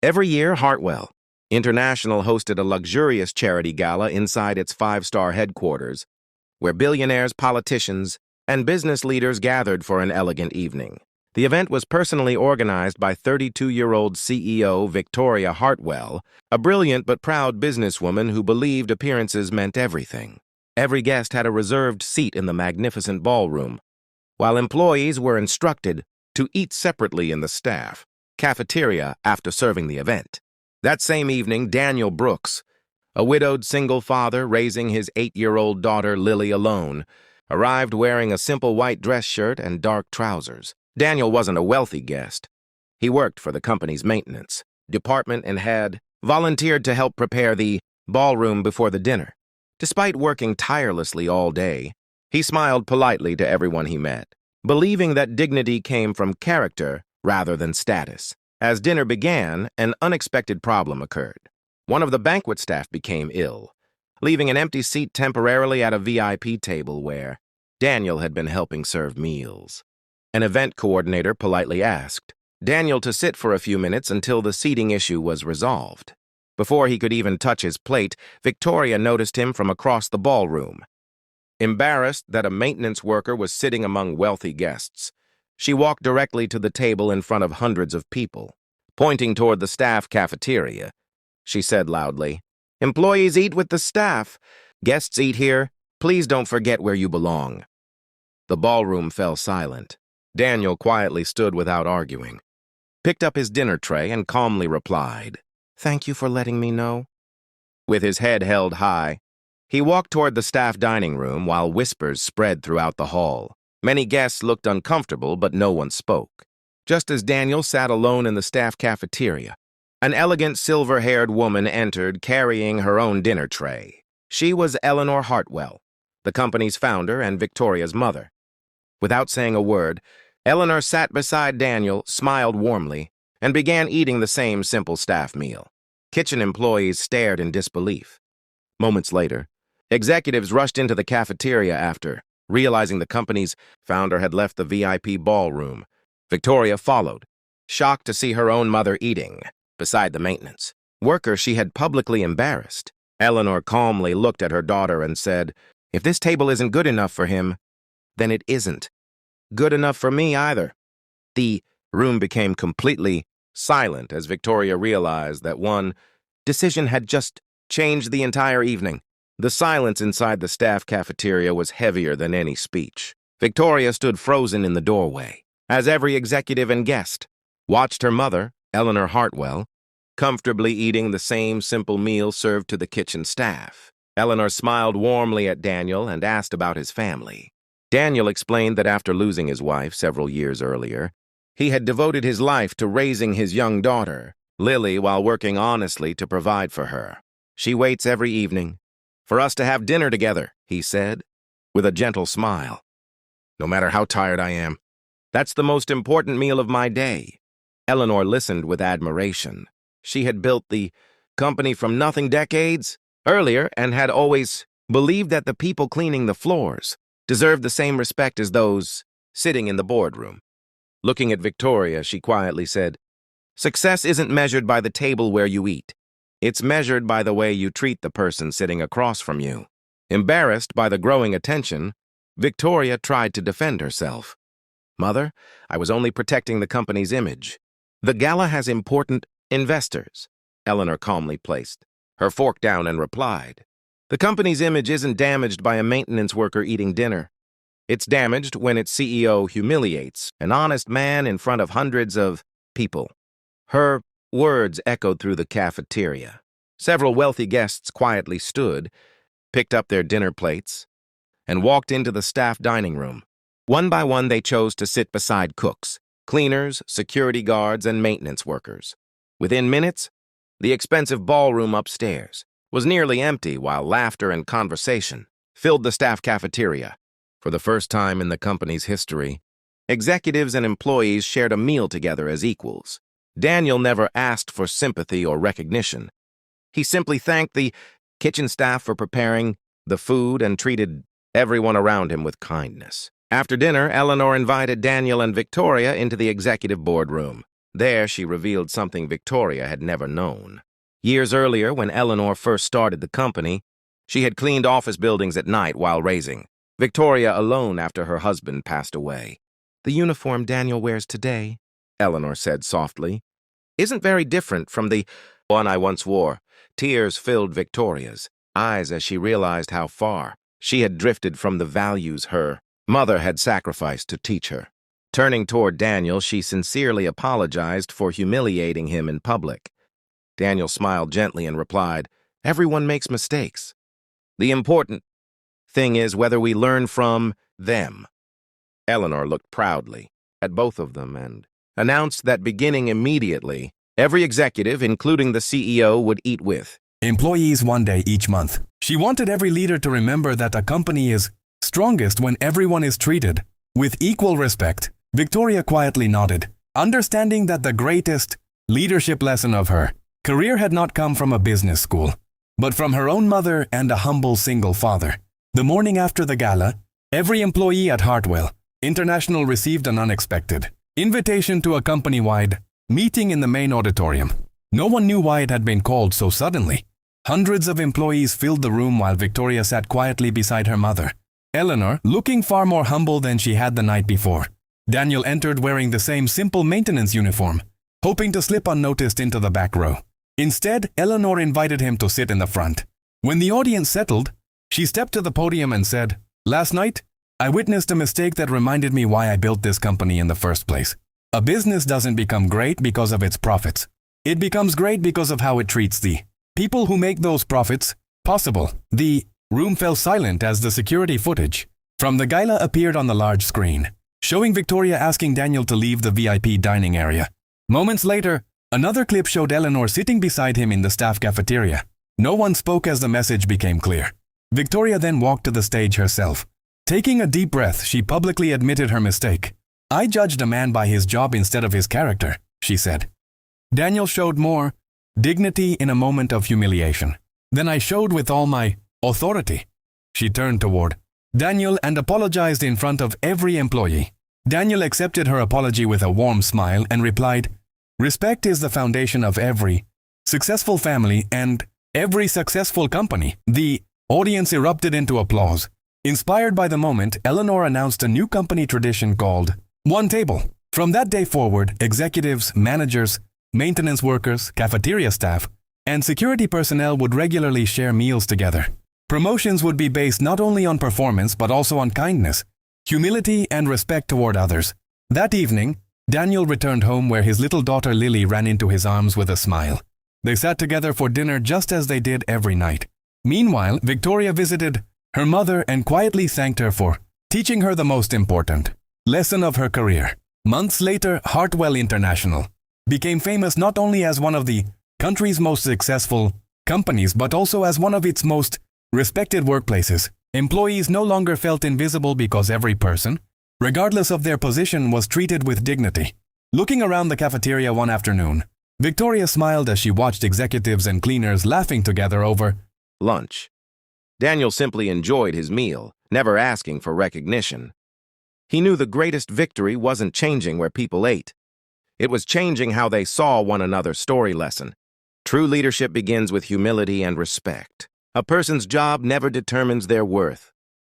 Every year, Hartwell International hosted a luxurious charity gala inside its five-star headquarters, where billionaires, politicians, and business leaders gathered for an elegant evening. The event was personally organized by 32-year-old CEO Victoria Hartwell, a brilliant but proud businesswoman who believed appearances meant everything. Every guest had a reserved seat in the magnificent ballroom, while employees were instructed to eat separately in the staff cafeteria after serving the event. That same evening, Daniel Brooks, a widowed single father raising his 8-year-old daughter Lily alone, arrived wearing a simple white dress shirt and dark trousers. Daniel wasn't a wealthy guest. He worked for the company's maintenance department and had volunteered to help prepare the ballroom before the dinner. Despite working tirelessly all day, he smiled politely to everyone he met, believing that dignity came from character rather than status. As dinner began, an unexpected problem occurred. One of the banquet staff became ill, leaving an empty seat temporarily at a VIP table where Daniel had been helping serve meals. An event coordinator politely asked Daniel to sit for a few minutes until the seating issue was resolved. Before he could even touch his plate, Victoria noticed him from across the ballroom. Embarrassed that a maintenance worker was sitting among wealthy guests, she walked directly to the table in front of hundreds of people. Pointing toward the staff cafeteria, she said loudly, "Employees eat with the staff. Guests eat here. Please don't forget where you belong." The ballroom fell silent. Daniel quietly stood without arguing, picked up his dinner tray, and calmly replied, "Thank you for letting me know." With his head held high, he walked toward the staff dining room while whispers spread throughout the hall. Many guests looked uncomfortable, but no one spoke. Just as Daniel sat alone in the staff cafeteria, an elegant silver-haired woman entered carrying her own dinner tray. She was Eleanor Hartwell, the company's founder and Victoria's mother. Without saying a word, Eleanor sat beside Daniel, smiled warmly, and began eating the same simple staff meal. Kitchen employees stared in disbelief. Moments later, executives rushed into the cafeteria after realizing the company's founder had left the VIP ballroom. Victoria followed, shocked to see her own mother eating beside the maintenance worker she had publicly embarrassed. Eleanor calmly looked at her daughter and said, "If this table isn't good enough for him, then it isn't good enough for me either." The room became completely silent as Victoria realized that one decision had just changed the entire evening. The silence inside the staff cafeteria was heavier than any speech. Victoria stood frozen in the doorway as every executive and guest watched her mother, Eleanor Hartwell, comfortably eating the same simple meal served to the kitchen staff. Eleanor smiled warmly at Daniel and asked about his family. Daniel explained that after losing his wife several years earlier, he had devoted his life to raising his young daughter, Lily, while working honestly to provide for her. "She waits every evening for us to have dinner together," he said, with a gentle smile. "No matter how tired I am, that's the most important meal of my day." Eleanor listened with admiration. She had built the company from nothing decades earlier and had always believed that the people cleaning the floors deserved the same respect as those sitting in the boardroom. Looking at Victoria, she quietly said, "Success isn't measured by the table where you eat. It's measured by the way you treat the person sitting across from you." Embarrassed by the growing attention, Victoria tried to defend herself. "Mother, I was only protecting the company's image. The gala has important investors." Eleanor calmly placed her fork down and replied, "The company's image isn't damaged by a maintenance worker eating dinner. It's damaged when its CEO humiliates an honest man in front of hundreds of people." Her words echoed through the cafeteria. Several wealthy guests quietly stood, picked up their dinner plates, and walked into the staff dining room. One by one, they chose to sit beside cooks, cleaners, security guards, and maintenance workers. Within minutes, the expensive ballroom upstairs was nearly empty while laughter and conversation filled the staff cafeteria. For the first time in the company's history, executives and employees shared a meal together as equals. Daniel never asked for sympathy or recognition. He simply thanked the kitchen staff for preparing the food and treated everyone around him with kindness. After dinner, Eleanor invited Daniel and Victoria into the executive boardroom. There, she revealed something Victoria had never known. Years earlier, when Eleanor first started the company, she had cleaned office buildings at night while raising Victoria alone after her husband passed away. "The uniform Daniel wears today," Eleanor said softly, "isn't very different from the one I once wore." Tears filled Victoria's eyes as she realized how far she had drifted from the values her mother had sacrificed to teach her. Turning toward Daniel, she sincerely apologized for humiliating him in public. Daniel smiled gently and replied, "Everyone makes mistakes. The important thing is whether we learn from them." Eleanor looked proudly at both of them and announced that beginning immediately, every executive, including the CEO, would eat with employees one day each month. She wanted every leader to remember that a company is strongest when everyone is treated with equal respect. Victoria quietly nodded, understanding that the greatest leadership lesson of her career had not come from a business school, but from her own mother and a humble single father. The morning after the gala, every employee at Hartwell International received an unexpected invitation to a company-wide meeting in the main auditorium. No one knew why it had been called so suddenly. Hundreds of employees filled the room while Victoria sat quietly beside her mother, Eleanor, looking far more humble than she had the night before. Daniel entered wearing the same simple maintenance uniform, hoping to slip unnoticed into the back row. Instead, Eleanor invited him to sit in the front. When the audience settled, she stepped to the podium and said, "Last night, I witnessed a mistake that reminded me why I built this company in the first place. A business doesn't become great because of its profits. It becomes great because of how it treats the people who make those profits possible." The room fell silent as the security footage from the gala appeared on the large screen, showing Victoria asking Daniel to leave the VIP dining area. Moments later, another clip showed Eleanor sitting beside him in the staff cafeteria. No one spoke as the message became clear. Victoria then walked to the stage herself. Taking a deep breath, she publicly admitted her mistake. "I judged a man by his job instead of his character," she said. Daniel showed more dignity in a moment of humiliation than I showed with all my authority. She turned toward Daniel and apologized in front of every employee. Daniel accepted her apology with a warm smile and replied, "Respect is the foundation of every successful family and every successful company." The audience erupted into applause. Inspired by the moment, Eleanor announced a new company tradition called One Table. From that day forward, executives, managers, maintenance workers, cafeteria staff, and security personnel would regularly share meals together. Promotions would be based not only on performance but also on kindness, humility, and respect toward others. That evening, Daniel returned home where his little daughter Lily ran into his arms with a smile. They sat together for dinner just as they did every night. Meanwhile, Victoria visited her mother and quietly thanked her for teaching her the most important lesson of her career. Months later, Hartwell International became famous not only as one of the country's most successful companies but also as one of its most respected workplaces. Employees no longer felt invisible because every person, regardless of their position, was treated with dignity. Looking around the cafeteria one afternoon, Victoria smiled as she watched executives and cleaners laughing together over lunch. Daniel simply enjoyed his meal, never asking for recognition. He knew the greatest victory wasn't changing where people ate. It was changing how they saw one another. Story lesson. True leadership begins with humility and respect. A person's job never determines their worth.